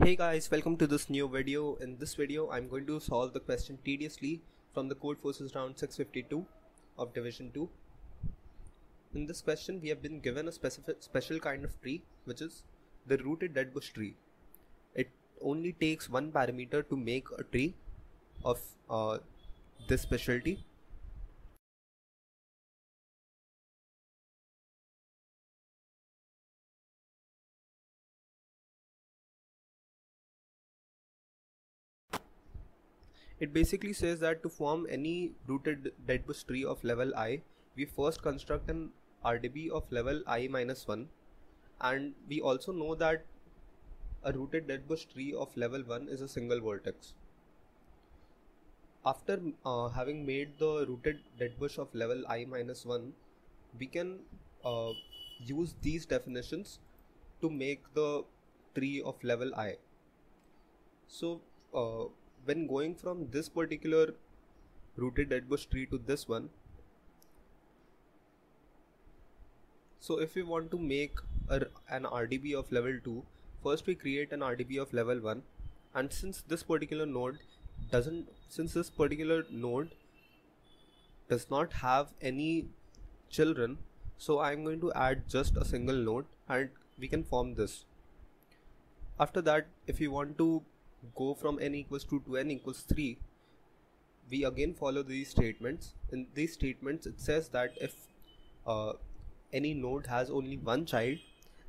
Hey guys, welcome to this new video. In this video, I'm going to solve the question tediously from the Codeforces round 652 of Division 2. In this question, we have been given a special kind of tree, which is the rooted deadbush tree. It only takes one parameter to make a tree of this specialty. It basically says that to form any rooted deadbush tree of level I, we first construct an RDB of level I minus 1, and we also know that a rooted deadbush tree of level 1 is a single vertex. After having made the rooted deadbush of level I minus 1, we can use these definitions to make the tree of level I. So when going from this particular rooted deadbush tree to this one, so if we want to make an RDB of level 2, first we create an RDB of level 1, and since this particular node does not have any children, so I'm going to add just a single node and we can form this. After that, if you want to go from n equals 2 to n equals 3, we again follow these statements. In these statements, it says that if any node has only one child,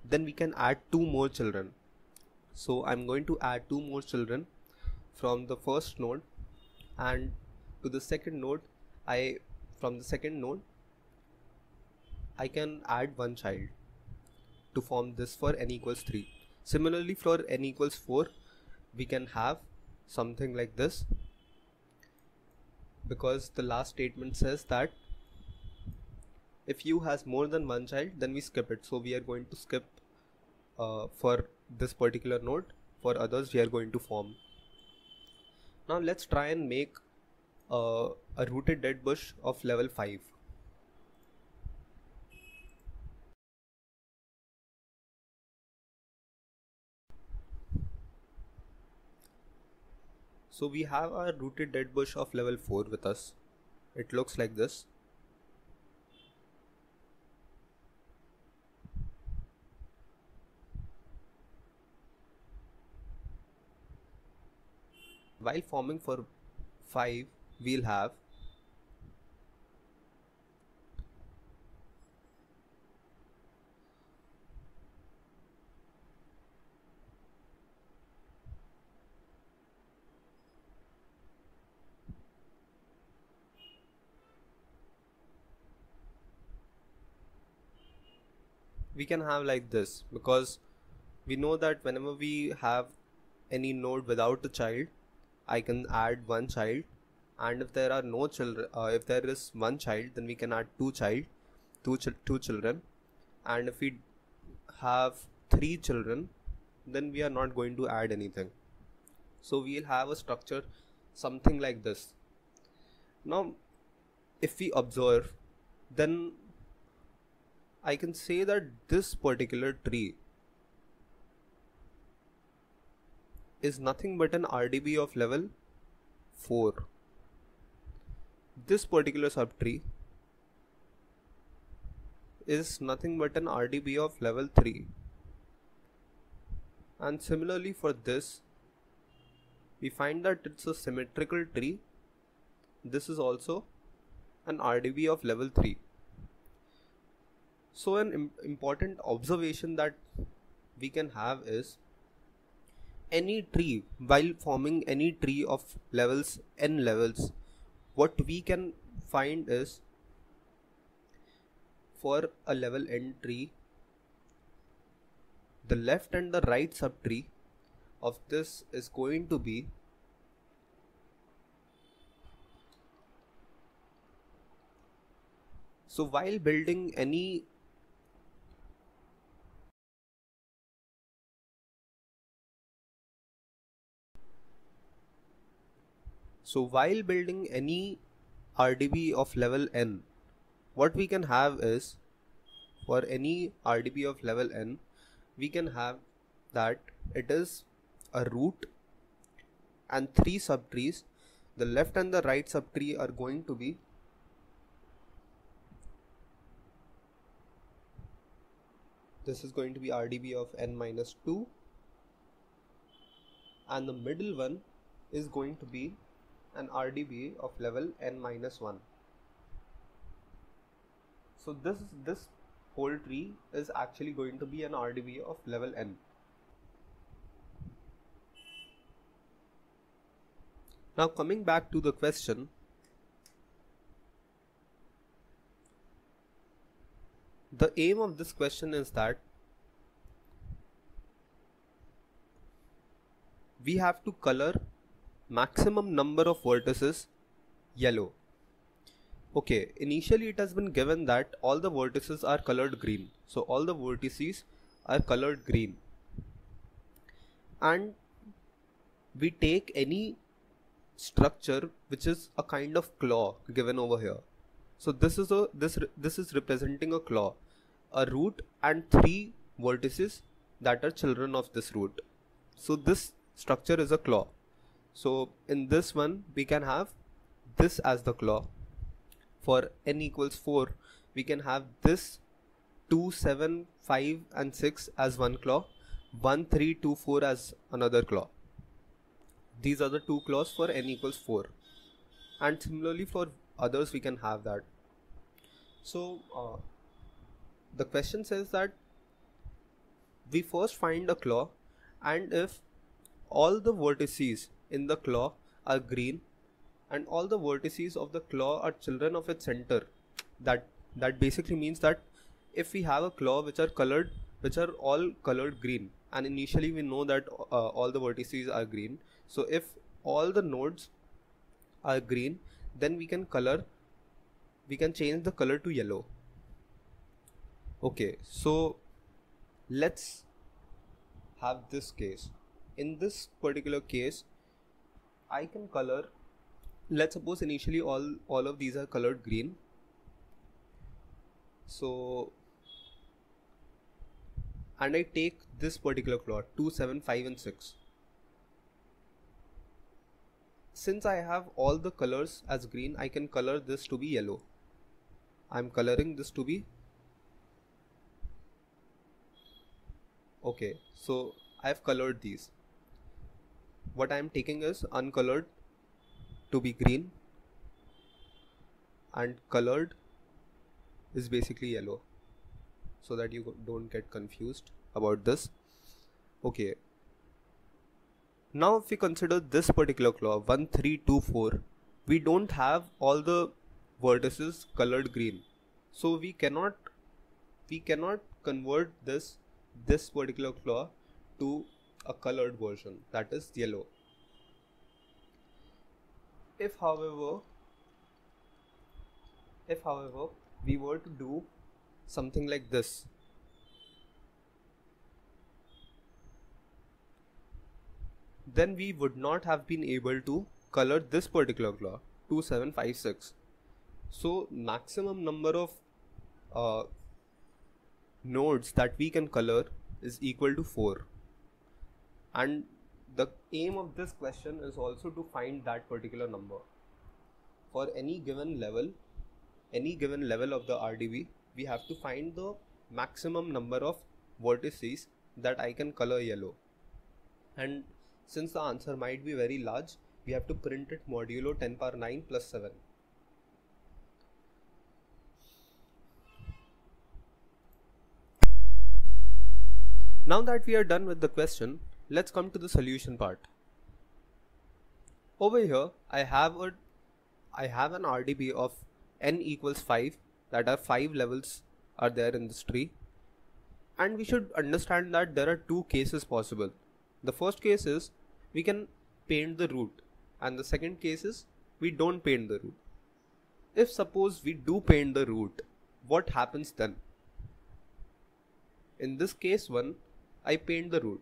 then we can add two more children. So I'm going to add two more children from the first node, and to the second node, from the second node I can add one child to form this for n equals 3. Similarly, for n equals 4, we can have something like this, because the last statement says that if u has more than one child, then we skip it. So we are going to skip for this particular node. For others, we are going to form. Now let's try and make a rooted deadbush of level 5. So we have our rooted deadbush of level 4 with us. It looks like this. While forming for 5, we'll have like this, because we know that whenever we have any node without a child, I can add one child, and if there are no children, if there is one child, then we can add two children, and if we have three children, then we are not going to add anything. So we'll have a structure something like this. Now if we observe, then I can say that this particular tree is nothing but an RDB of level 4. This particular subtree is nothing but an RDB of level 3. And similarly for this, we find that it's a symmetrical tree. This is also an RDB of level 3. So an important observation that we can have is, any tree, while forming any tree of levels n levels, what we can find is, for a level n tree, the left and the right subtree of this is going to be so while building any RDB of level n, what we can have is, for any RDB of level n, we can have that it is a root and 3 subtrees. The left and the right subtree are going to be this is going to be RDB of n minus 2, and the middle one is going to be an RDB of level n minus 1. So this whole tree is actually going to be an RDB of level n. Now coming back to the question, the aim of this question is that we have to color maximum number of vertices yellow. Okay, initially it has been given that all the vertices are colored green. So all the vertices are colored green. And we take any structure which is a kind of claw given over here. So this is representing a claw, a root and 3 vertices that are children of this root. So this structure is a claw. So in this one we can have this as the claw. For n equals 4, we can have this 2, 7, 5 and 6 as one claw, 1, 3, 2, 4 as another claw. These are the 2 claws for n equals 4, and similarly for others we can have that. So the question says that we first find a claw, and if all the vertices in the claw are green and all the vertices of the claw are children of its center, that basically means that if we have a claw which are all colored green, and initially we know that all the vertices are green, so if all the nodes are green, then we can change the color to yellow. Okay, so let's have this case. In this particular case, I can color, let's suppose initially all of these are colored green. So, and I take this particular claw 2, 7, 5 and 6. Since I have all the colors as green, I can color this to be yellow. I'm coloring this to be, okay, so I've colored these. What I'm taking is uncolored to be green, and colored is basically yellow, so that you don't get confused about this. Okay, now if we consider this particular claw 1, 3, 2, 4, we don't have all the vertices colored green, so we cannot convert this particular claw to a colored version, that is yellow. If however we were to do something like this, then we would not have been able to color this particular claw 2, 7, 5, 6. So maximum number of nodes that we can color is equal to 4, and the aim of this question is also to find that particular number. For any given level of the RDB, we have to find the maximum number of vertices that I can color yellow, and since the answer might be very large, we have to print it modulo 10 power 9 plus 7. Now that we are done with the question, let's come to the solution part. Over here, I have an RDB of n equals 5, that are 5 levels are there in this tree, and we should understand that there are 2 cases possible. The first case is we can paint the root, and the second case is we don't paint the root. If suppose we do paint the root, what happens then? In this case 1, I paint the root.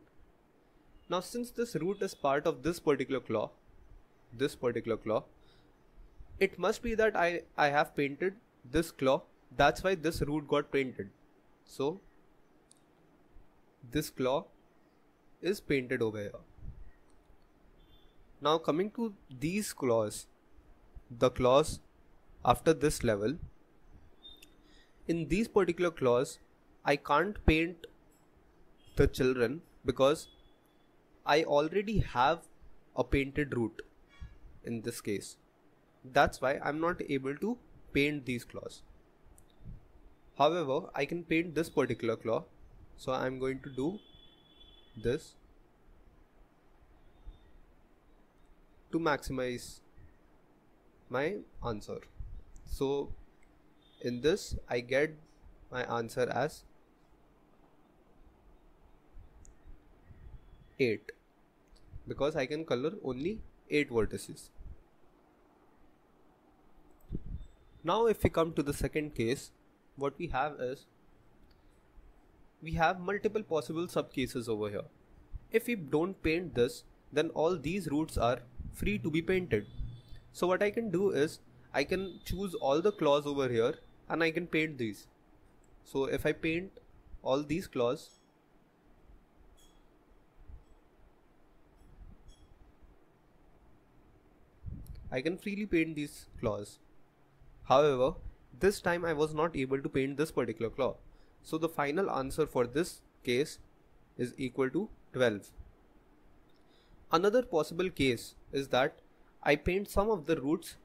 Now since this root is part of this particular claw, it must be that I have painted this claw, that's why this root got painted. So this claw is painted over here. Now coming to these clause, the clause after this level, in these particular clause I can't paint the children because I already have a painted root in this case. That's why I'm not able to paint these clause. However, I can paint this particular clause, so I'm going to do this to maximize my answer. So in this I get my answer as 8 because I can color only 8 vertices. Now if we come to the second case, what we have is we have multiple possible subcases over here. If we don't paint this, then all these roots are free to be painted. So what I can do is I can choose all the claws over here and I can paint these. So if I paint all these claws, I can freely paint these claws. However, this time I was not able to paint this particular claw. So the final answer for this case is equal to 12. Another possible case is that I paint some of the roots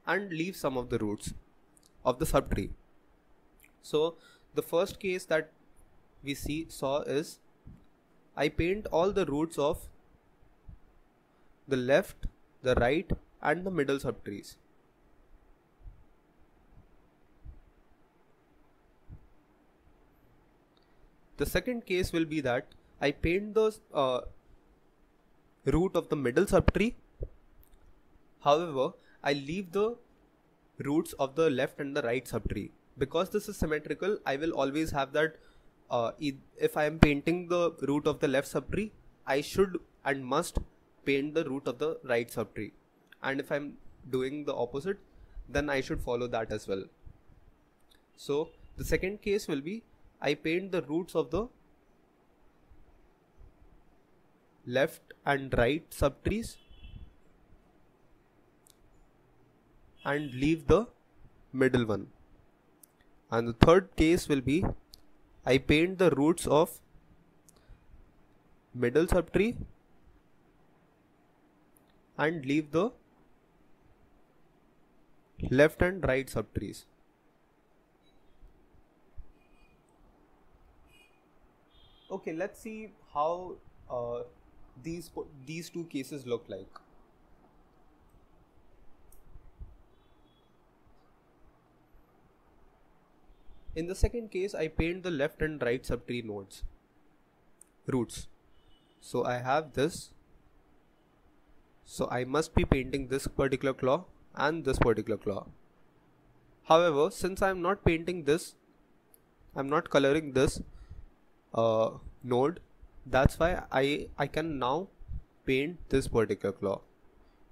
and leave some of the roots of the subtree. So the first case that we saw is I paint all the roots of the left, the right and the middle subtrees. The second case will be that I paint the root of the middle subtree. However, I leave the roots of the left and the right subtree. Because this is symmetrical, I will always have that if I am painting the root of the left subtree, I should and must paint the root of the right subtree. And if I'm doing the opposite, then I should follow that as well. So the second case will be I paint the roots of the left and right subtrees and leave the middle one. And the third case will be I paint the roots of middle subtree and leave the left and right subtrees. Okay, let's see how these two cases look like. In the second case, I paint the left and right subtree roots. So I have this. So I must be painting this particular claw and this particular claw. However, since I am not painting this, I am not coloring this node, that's why I can now paint this particular claw.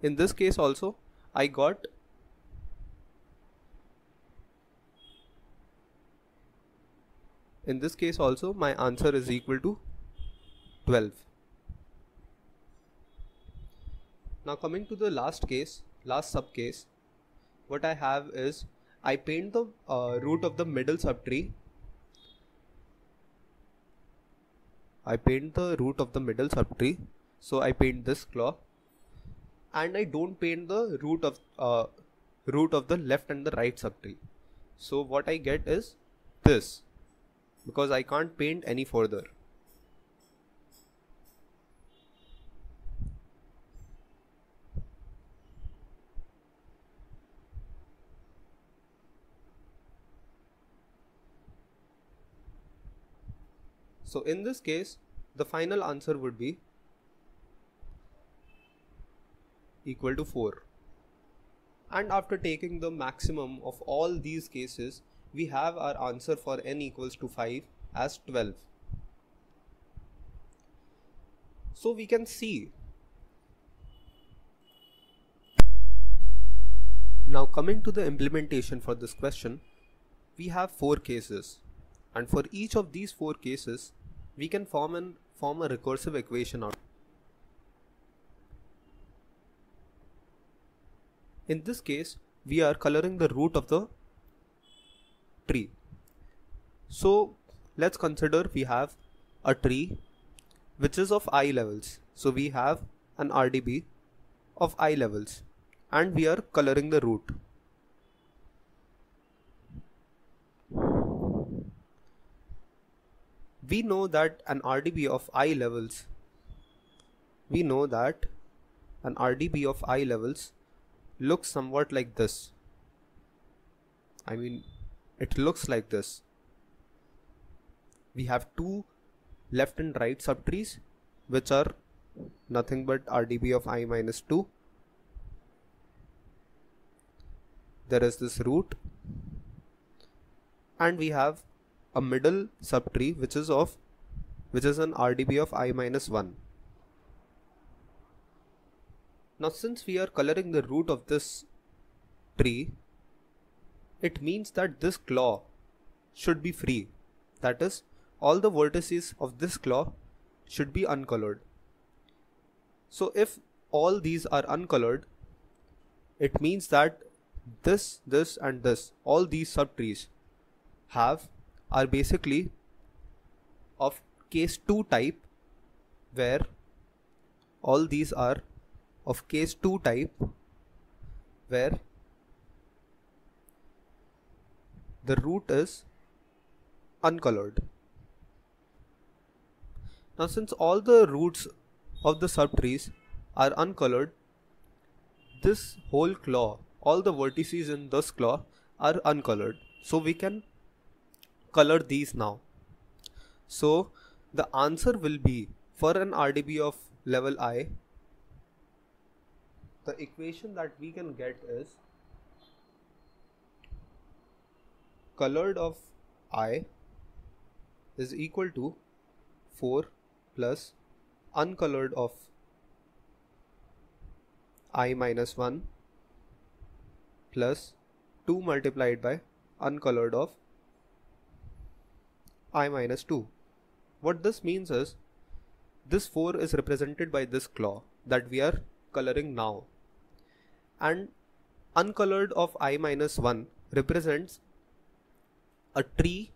In this case also, my answer is equal to 12. Now coming to the last subcase, what I have is I paint the root of the middle subtree. So I paint this claw, and I don't paint the root of the left and the right subtree. So what I get is this, because I can't paint any further. So in this case, the final answer would be equal to 4. And after taking the maximum of all these cases, we have our answer for n equals to 5 as 12. So we can see. Now coming to the implementation for this question, we have 4 cases, and for each of these 4 cases, we can form a recursive equation out. In this case, we are coloring the root of the tree. So let's consider we have a tree which is of I levels. So we have an RDB of I levels and we are coloring the root. We know that an RDB of I levels looks somewhat like this. I mean, it looks like this. We have two left and right subtrees which are nothing but RDB of I minus 2. There is this root and we have a middle subtree which is an RDB of I minus 1. Now since we are coloring the root of this tree, it means that this claw should be free. That is, all the vertices of this claw should be uncolored. So if all these are uncolored, it means that this and this, all these subtrees are basically of case 2 type, where all these are of case 2 type, where the root is uncolored. Now since all the roots of the subtrees are uncolored, this whole claw, all the vertices in this claw are uncolored. So we can color these now. So the answer will be, for an RDB of level I, the equation that we can get is colored of I is equal to 4 plus uncolored of I minus 1 plus 2 multiplied by uncolored of I minus 2. What this means is, this 4 is represented by this claw that we are coloring now, and uncolored of I minus 1 represents a tree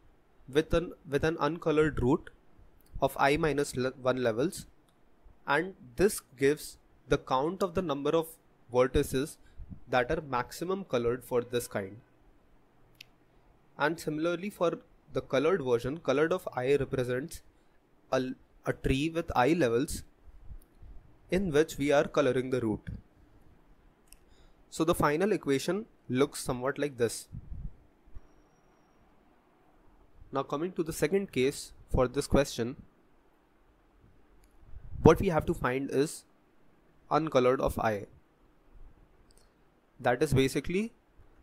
with an uncolored root of I minus 1 levels, and this gives the count of the number of vertices that are maximum colored for this kind. And similarly, for the colored version, colored of I represents a tree with I levels in which we are coloring the root. So the final equation looks somewhat like this. Now coming to the second case for this question, what we have to find is uncolored of I. That is basically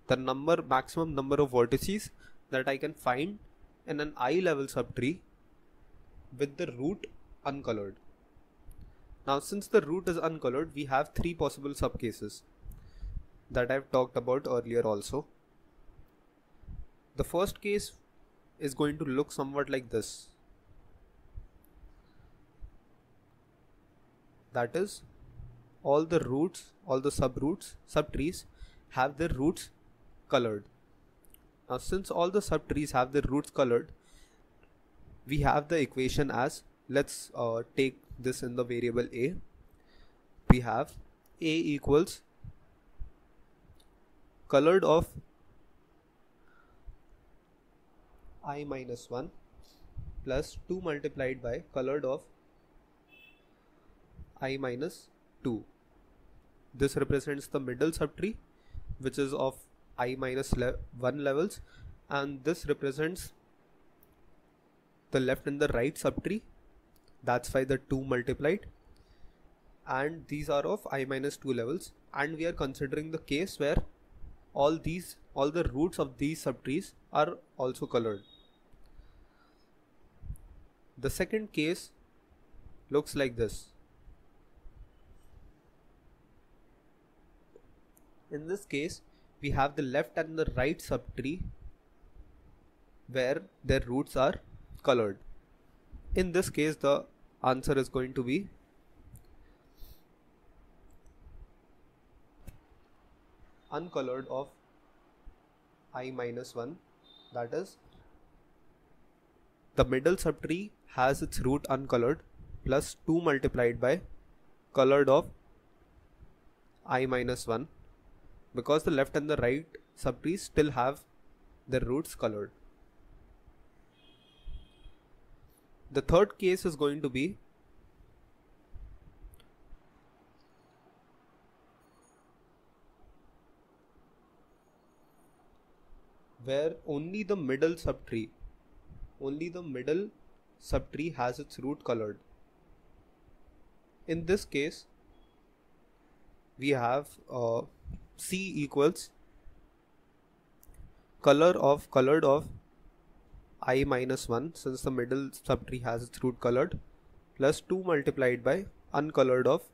the maximum number of vertices that I can find in an I level subtree with the root uncolored. Now since the root is uncolored, we have 3 possible subcases that I've talked about earlier also. The first case is going to look somewhat like this. That is, all the roots, all the subtrees have their roots colored. Now since all the subtrees have their roots colored, we have the equation as, let's take this in the variable a. We have a equals colored of I minus 1 plus 2 multiplied by colored of I minus 2. This represents the middle subtree which is of I minus 1 levels, and this represents the left and the right subtree. That's why the 2 multiplied, and these are of I minus 2 levels, and we are considering the case where all the roots of these subtrees are also colored. The second case looks like this. In this case, we have the left and the right subtree where their roots are colored. In this case, the answer is going to be uncolored of I minus 1, that is the middle subtree has its root uncolored plus 2 multiplied by colored of I minus 1, because the left and the right subtrees still have their roots colored. The third case is going to be where only the middle subtree has its root colored. In this case, we have C equals colored of I minus 1, since the middle subtree has its root colored, plus 2 multiplied by uncolored of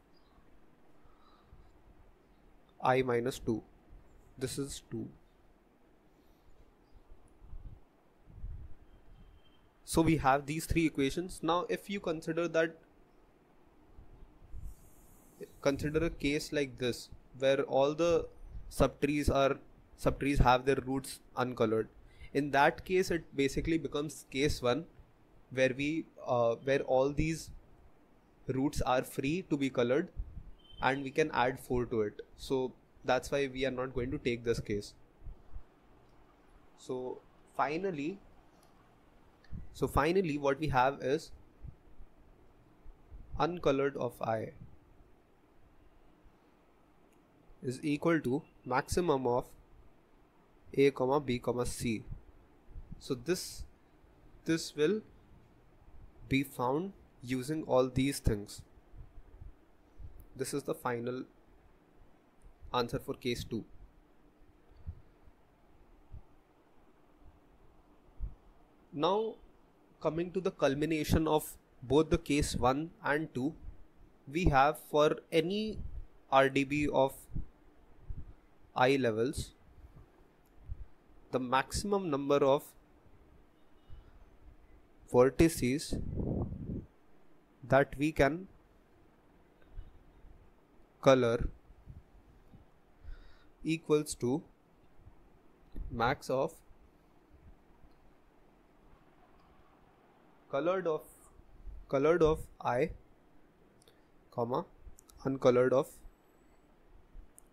I minus 2. This is 2. So we have these three equations. Now if you consider a case like this, where all the subtrees have their roots uncolored, in that case it basically becomes case 1, where all these roots are free to be colored and we can add 4 to it. So that's why we are not going to take this case. So finally what we have is uncolored of I is equal to maximum of A, B, C. So this will be found using all these things. This is the final answer for case 2. Now coming to the culmination of both the case 1 and 2, we have for any RDB of I levels, the maximum number of vertices that we can color equals to max of colored of I, uncolored of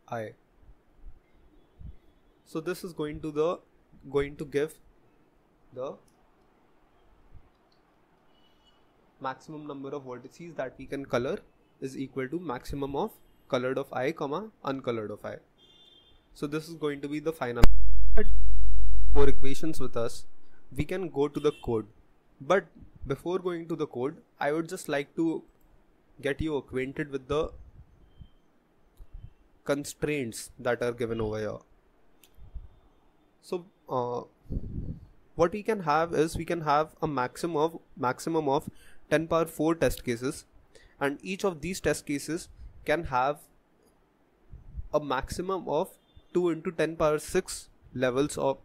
I. So this is going to give the maximum number of vertices that we can color is equal to maximum of colored of I, uncolored of I. So this is going to be the final. For equations with us, we can go to the code. But before going to the code, I would just like to get you acquainted with the constraints that are given over here. So what we can have is we can have a maximum of 10 power 4 test cases, and each of these test cases can have a maximum of 2 into 10 power 6 levels of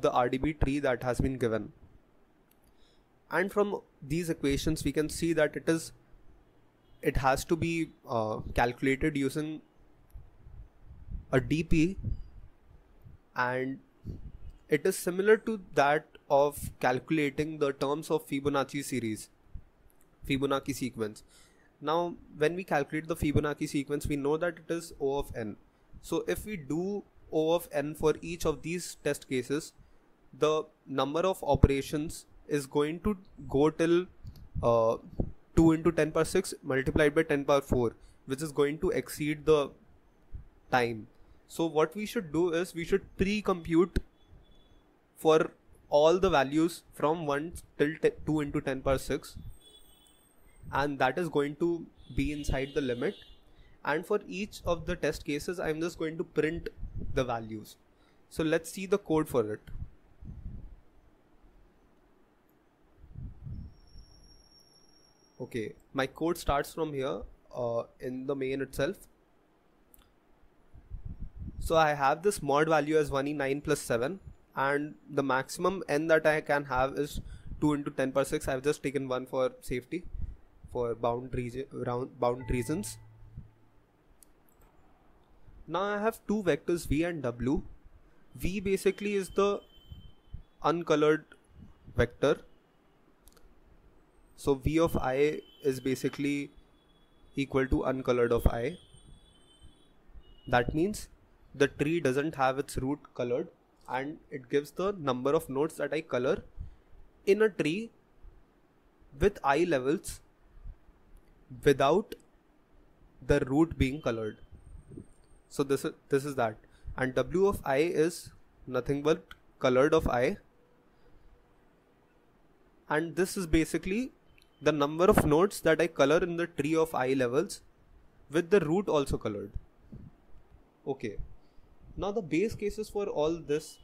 the RDB tree that has been given. And from these equations we can see that it has to be calculated using a DP, and it is similar to that of calculating the terms of Fibonacci sequence. Now when we calculate the Fibonacci sequence, we know that it is O of n. So if we do O of n for each of these test cases, the number of operations is going to go till 2 into 10 power 6 multiplied by 10 power 4, which is going to exceed the time. So what we should do is we should pre-compute for all the values from 1 till 2 into 10 power 6, and that is going to be inside the limit. And for each of the test cases, I'm just going to print the values. So let's see the code for it. Okay, my code starts from here in the main itself. So I have this mod value as 1e9 plus 7, and the maximum n that I can have is 2 into 10 power 6. I've just taken 1 for safety, for bound reasons. Now I have two vectors v and w. V basically is the uncolored vector. So v of I is basically equal to uncolored of I. That means the tree doesn't have its root colored, and it gives the number of nodes that I color in a tree with I levels without the root being colored. So this is that, and w of I is nothing but colored of I, and this is basically the number of nodes that I color in the tree of I levels with the root also colored. Okay, now the base cases for all this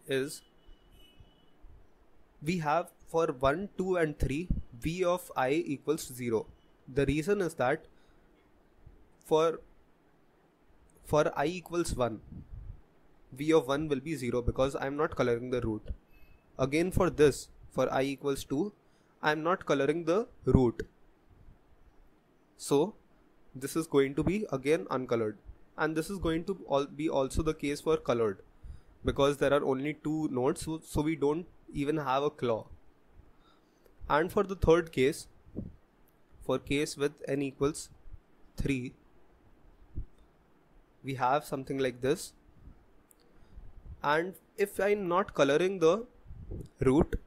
is we have for 1, 2 and 3 v of I equals 0. The reason is that for I equals 1, v of 1 will be 0 because I am not coloring the root. Again for this, for I equals 2, I am not coloring the root. So this is going to be again uncolored, and this is going to be also the case for colored because there are only 2 nodes, so we don't even have a claw. And for the third case, for case with n equals 3, we have something like this, and if I'm not coloring the root,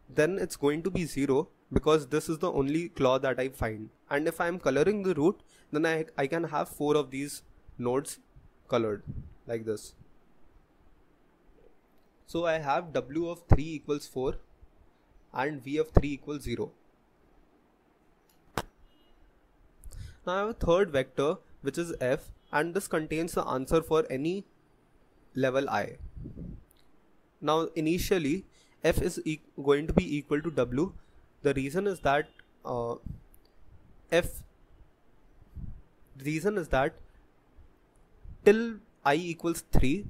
then it's going to be 0 because this is the only claw that I find. And if I'm coloring the root, then I can have 4 of these nodes colored like this. So I have w of 3 equals 4 and v of 3 equals 0. Now I have a third vector which is f, and this contains the answer for any level I. Now initially f is going to be equal to w. The reason is that till I equals 3,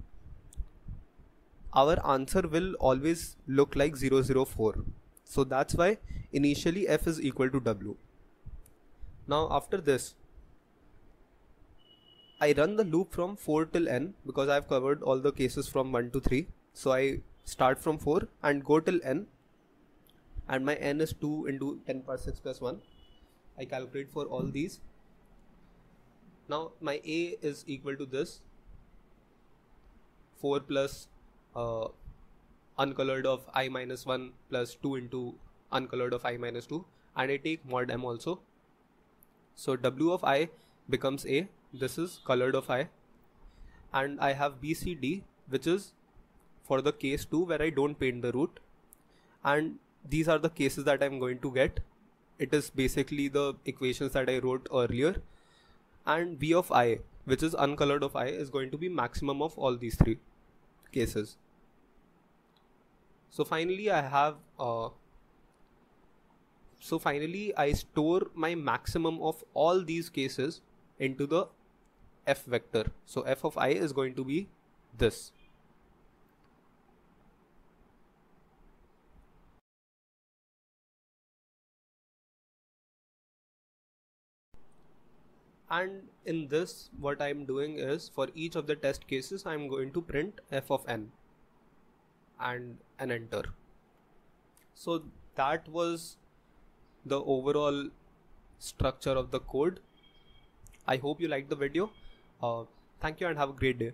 our answer will always look like 004. So that's why initially f is equal to w. Now after this, I run the loop from 4 till n because I've covered all the cases from 1 to 3. So I start from 4 and go till n, and my n is 2 into 10 power 6 plus 1. I calculate for all these. Now my a is equal to this 4 plus uncolored of I minus 1 plus 2 into uncolored of I minus 2, and I take mod m also. So w of I becomes a, this is colored of I, and I have b, c, d, which is for the case 2 where I don't paint the root, and these are the cases that I'm going to get. It is basically the equations that I wrote earlier, and v of I, which is uncolored of I, is going to be maximum of all these 3 cases. So finally I store my maximum of all these cases into the f vector. So f of I is going to be this. And in this, what I'm doing is for each of the test cases, I'm going to print f of n and an enter. So that was the overall structure of the code. I hope you liked the video. Thank you and have a great day.